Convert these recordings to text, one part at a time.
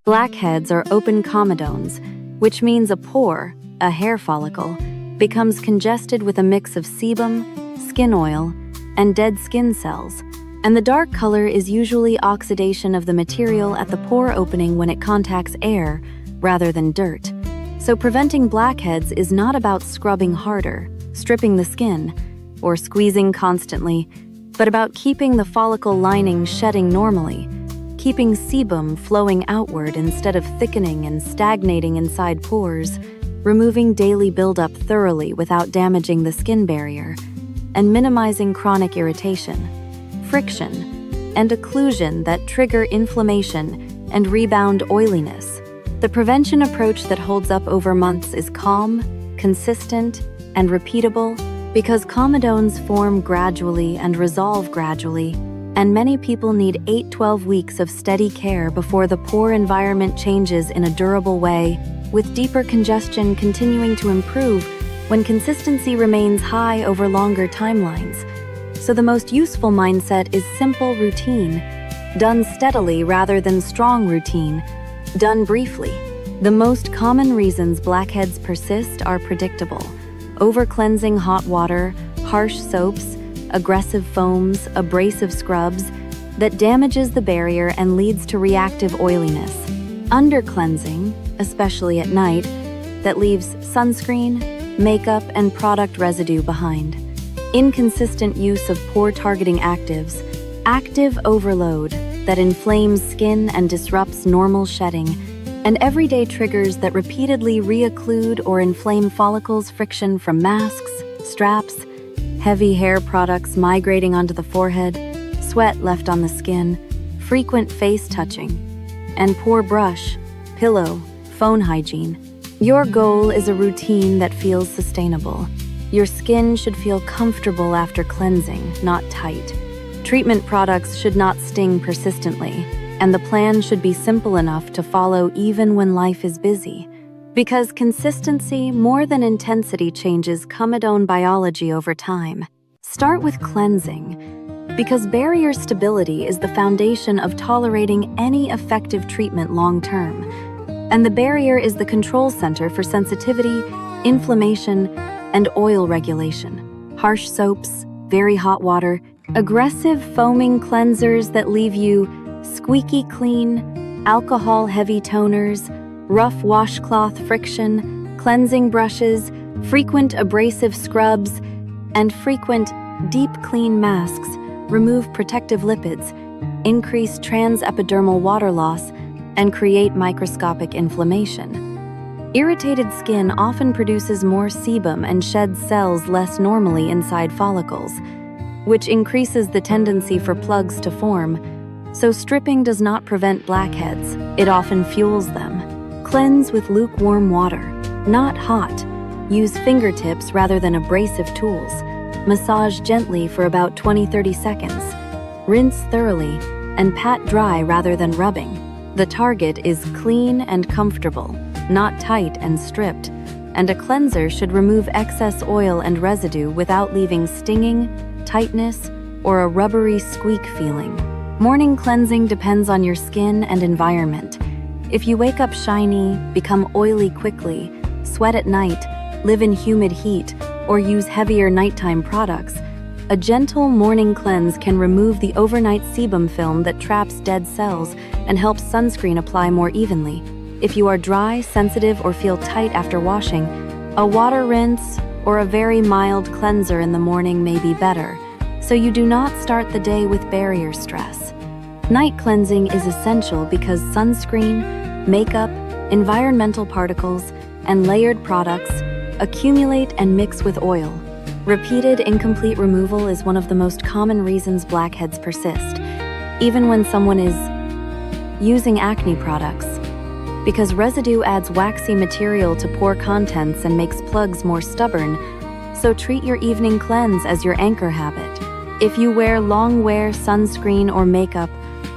Blackheads are open comedones, which means a pore, a hair follicle, becomes congested with a mix of sebum, skin oil, and dead skin cells, and the dark color is usually oxidation of the material at the pore opening when it contacts air rather than dirt. So preventing blackheads is not about scrubbing harder, stripping the skin, or squeezing constantly, but about keeping the follicle lining shedding normally, keeping sebum flowing outward instead of thickening and stagnating inside pores, removing daily buildup thoroughly without damaging the skin barrier, and minimizing chronic irritation, friction, and occlusion that trigger inflammation and rebound oiliness. The prevention approach that holds up over months is calm, consistent, and repeatable because comedones form gradually and resolve gradually, and many people need 8-12 weeks of steady care before the pore environment changes in a durable way, with deeper congestion continuing to improve when consistency remains high over longer timelines. So the most useful mindset is simple routine, done steadily rather than strong routine, done briefly. The most common reasons blackheads persist are predictable: over-cleansing hot water, harsh soaps, aggressive foams, abrasive scrubs that damages the barrier and leads to reactive oiliness. Under-cleansing, especially at night, that leaves sunscreen, makeup, and product residue behind. Inconsistent use of pore-targeting actives, active overload that inflames skin and disrupts normal shedding, and everyday triggers that repeatedly reocclude or inflame follicles, friction from masks, straps, heavy hair products migrating onto the forehead, sweat left on the skin, frequent face touching, and poor brush, pillow, phone hygiene. Your goal is a routine that feels sustainable. Your skin should feel comfortable after cleansing, not tight. Treatment products should not sting persistently, and the plan should be simple enough to follow even when life is busy. Because consistency, more than intensity, changes comedone biology over time. Start with cleansing, because barrier stability is the foundation of tolerating any effective treatment long-term. And the barrier is the control center for sensitivity, inflammation, and oil regulation. Harsh soaps, very hot water, aggressive foaming cleansers that leave you squeaky clean, alcohol-heavy toners, rough washcloth friction, cleansing brushes, frequent abrasive scrubs, and frequent deep clean masks remove protective lipids, increase transepidermal water loss, and create microscopic inflammation. Irritated skin often produces more sebum and sheds cells less normally inside follicles, which increases the tendency for plugs to form. So stripping does not prevent blackheads, it often fuels them. Cleanse with lukewarm water, not hot. Use fingertips rather than abrasive tools. Massage gently for about 20-30 seconds. Rinse thoroughly and pat dry rather than rubbing. The target is clean and comfortable, not tight and stripped, and a cleanser should remove excess oil and residue without leaving stinging, tightness, or a rubbery squeak feeling. Morning cleansing depends on your skin and environment. If you wake up shiny, become oily quickly, sweat at night, live in humid heat, or use heavier nighttime products, a gentle morning cleanse can remove the overnight sebum film that traps dead cells and helps sunscreen apply more evenly. If you are dry, sensitive, or feel tight after washing, a water rinse or a very mild cleanser in the morning may be better, so you do not start the day with barrier stress. Night cleansing is essential because sunscreen, makeup, environmental particles, and layered products accumulate and mix with oil. Repeated incomplete removal is one of the most common reasons blackheads persist, even when someone is using acne products, because residue adds waxy material to pore contents and makes plugs more stubborn, so treat your evening cleanse as your anchor habit. If you wear long wear sunscreen or makeup,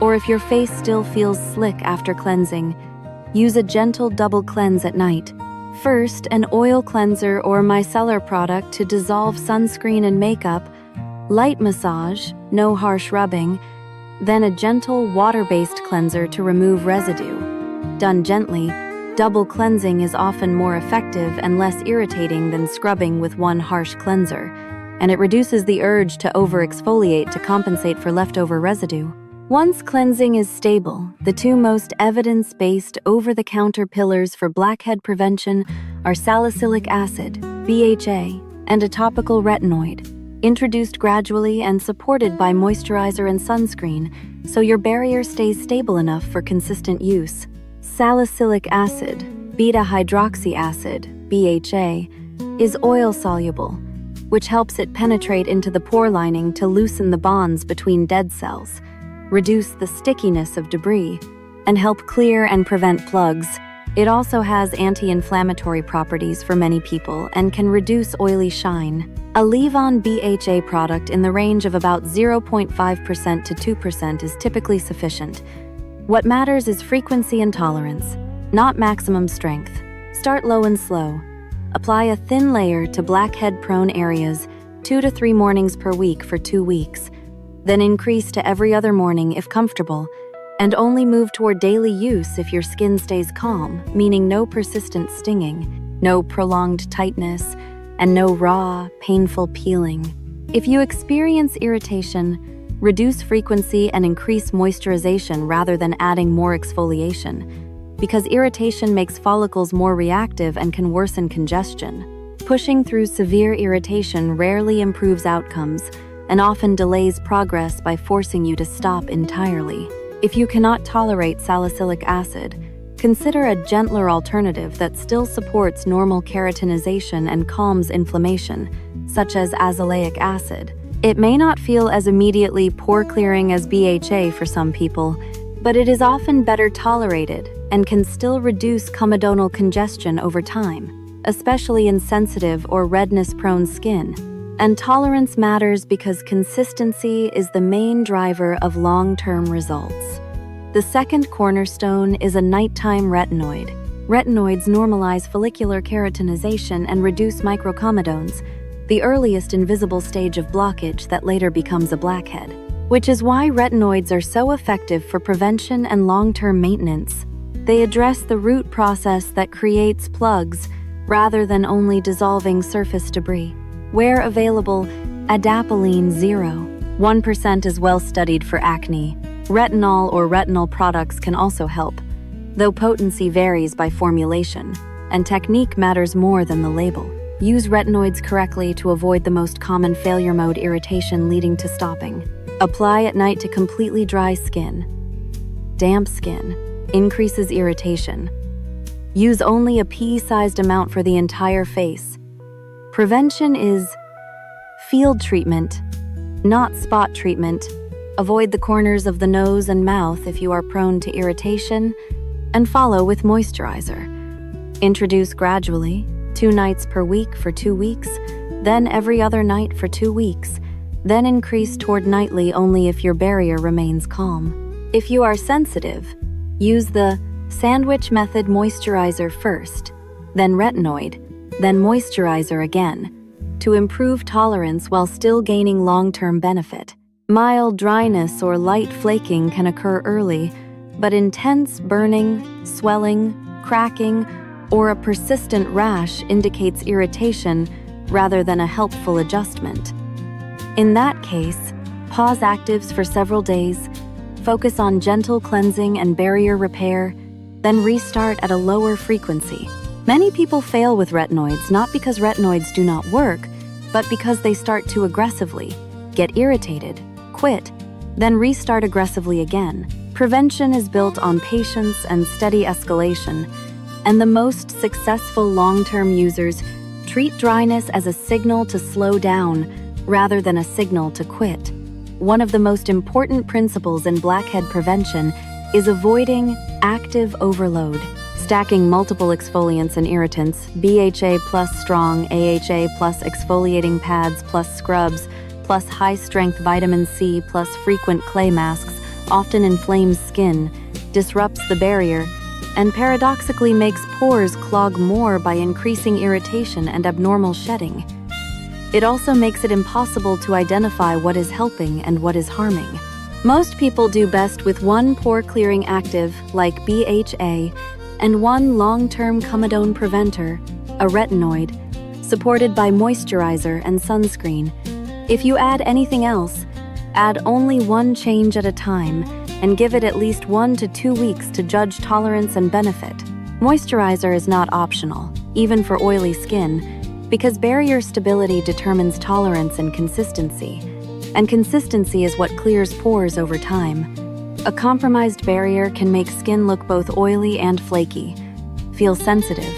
or if your face still feels slick after cleansing, use a gentle double cleanse at night. First, an oil cleanser or micellar product to dissolve sunscreen and makeup, light massage, no harsh rubbing, then a gentle water-based cleanser to remove residue. Done gently, double cleansing is often more effective and less irritating than scrubbing with one harsh cleanser, and it reduces the urge to over-exfoliate to compensate for leftover residue. Once cleansing is stable, the two most evidence-based over-the-counter pillars for blackhead prevention are salicylic acid, BHA, and a topical retinoid, introduced gradually and supported by moisturizer and sunscreen, so your barrier stays stable enough for consistent use. Salicylic acid, beta-hydroxy acid, BHA, is oil-soluble, which helps it penetrate into the pore lining to loosen the bonds between dead cells, reduce the stickiness of debris, and help clear and prevent plugs. It also has anti-inflammatory properties for many people and can reduce oily shine. A leave-on BHA product in the range of about 0.5% to 2% is typically sufficient. What matters is frequency and tolerance, not maximum strength. Start low and slow. Apply a thin layer to blackhead-prone areas 2 to 3 mornings per week for 2 weeks. Then increase to every other morning if comfortable, and only move toward daily use if your skin stays calm, meaning no persistent stinging, no prolonged tightness, and no raw, painful peeling. If you experience irritation, reduce frequency and increase moisturization rather than adding more exfoliation. because irritation makes follicles more reactive and can worsen congestion. Pushing through severe irritation rarely improves outcomes and often delays progress by forcing you to stop entirely. If you cannot tolerate salicylic acid, consider a gentler alternative that still supports normal keratinization and calms inflammation, such as azelaic acid. It may not feel as immediately pore-clearing as BHA for some people, but it is often better tolerated and can still reduce comedonal congestion over time, especially in sensitive or redness-prone skin. And tolerance matters because consistency is the main driver of long-term results. The second cornerstone is a nighttime retinoid. Retinoids normalize follicular keratinization and reduce microcomedones, the earliest invisible stage of blockage that later becomes a blackhead, which is why retinoids are so effective for prevention and long-term maintenance. They address the root process that creates plugs rather than only dissolving surface debris. Where available, adapalene 0.1% is well studied for acne. Retinol or retinol products can also help, though potency varies by formulation, and technique matters more than the label. Use retinoids correctly to avoid the most common failure mode irritation leading to stopping. Apply at night to completely dry skin. Damp skin increases irritation. Use only a pea-sized amount for the entire face. Prevention is field treatment, not spot treatment. Avoid the corners of the nose and mouth if you are prone to irritation, and follow with moisturizer. Introduce gradually, 2 nights per week for 2 weeks, then every other night for 2 weeks, then increase toward nightly only if your barrier remains calm. If you are sensitive, use the sandwich method moisturizer first, then retinoid, then moisturizer again, to improve tolerance while still gaining long-term benefit. Mild dryness or light flaking can occur early, but intense burning, swelling, cracking, or a persistent rash indicates irritation rather than a helpful adjustment. In that case, pause actives for several days, focus on gentle cleansing and barrier repair, then restart at a lower frequency. Many people fail with retinoids not because retinoids do not work, but because they start too aggressively, get irritated, quit, then restart aggressively again. Prevention is built on patience and steady escalation, and the most successful long-term users treat dryness as a signal to slow down rather than a signal to quit. One of the most important principles in blackhead prevention is avoiding active overload. Stacking multiple exfoliants and irritants, BHA plus strong, AHA plus exfoliating pads plus scrubs, plus high-strength vitamin C plus frequent clay masks often inflames skin, disrupts the barrier, and paradoxically makes pores clog more by increasing irritation and abnormal shedding. It also makes it impossible to identify what is helping and what is harming. Most people do best with one pore-clearing active, like BHA, and one long-term comedone preventer, a retinoid, supported by moisturizer and sunscreen. If you add anything else, add only one change at a time and give it at least 1 to 2 weeks to judge tolerance and benefit. Moisturizer is not optional, even for oily skin, because barrier stability determines tolerance and consistency is what clears pores over time. A compromised barrier can make skin look both oily and flaky, feel sensitive,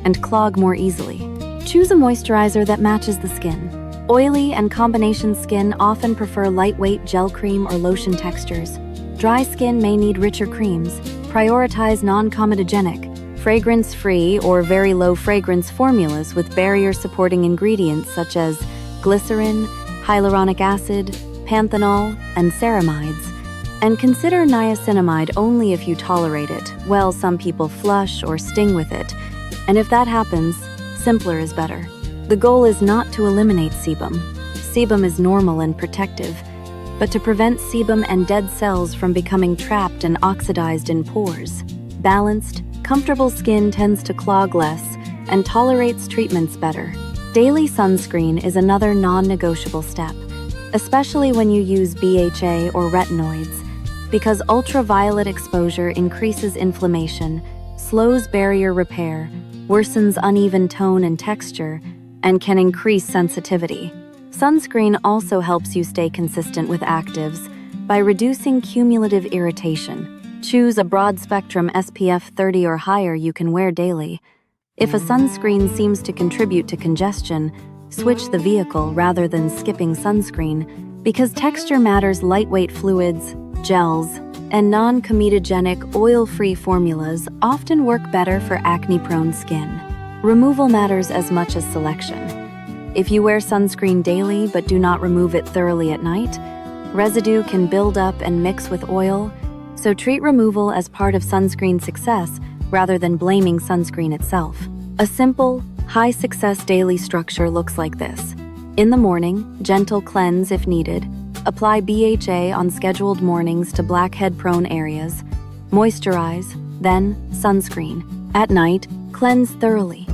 and clog more easily. Choose a moisturizer that matches the skin. Oily and combination skin often prefer lightweight gel cream or lotion textures. Dry skin may need richer creams. Prioritize non-comedogenic, fragrance-free or very low fragrance formulas with barrier-supporting ingredients such as glycerin, hyaluronic acid, panthenol, and ceramides. And consider niacinamide only if you tolerate it. Well, some people flush or sting with it, and if that happens, simpler is better. The goal is not to eliminate sebum. Sebum is normal and protective, but to prevent sebum and dead cells from becoming trapped and oxidized in pores. Balanced, comfortable skin tends to clog less and tolerates treatments better. Daily sunscreen is another non-negotiable step, especially when you use BHA or retinoids, because ultraviolet exposure increases inflammation slows barrier repair, worsens uneven tone and texture, and can increase sensitivity. Sunscreen also helps you stay consistent with actives by reducing cumulative irritation. Choose a broad-spectrum SPF 30 or higher you can wear daily. If a sunscreen seems to contribute to congestion, switch the vehicle rather than skipping sunscreen, because texture matters. Lightweight fluids, gels, and non-comedogenic oil-free formulas often work better for acne-prone skin. Removal matters as much as selection. If you wear sunscreen daily but do not remove it thoroughly at night, residue can build up and mix with oil, so treat removal as part of sunscreen success rather than blaming sunscreen itself. A simple, high-success daily structure looks like this. In the morning, gentle cleanse if needed. Apply BHA on scheduled mornings to blackhead-prone areas. Moisturize, then sunscreen. At night, cleanse thoroughly.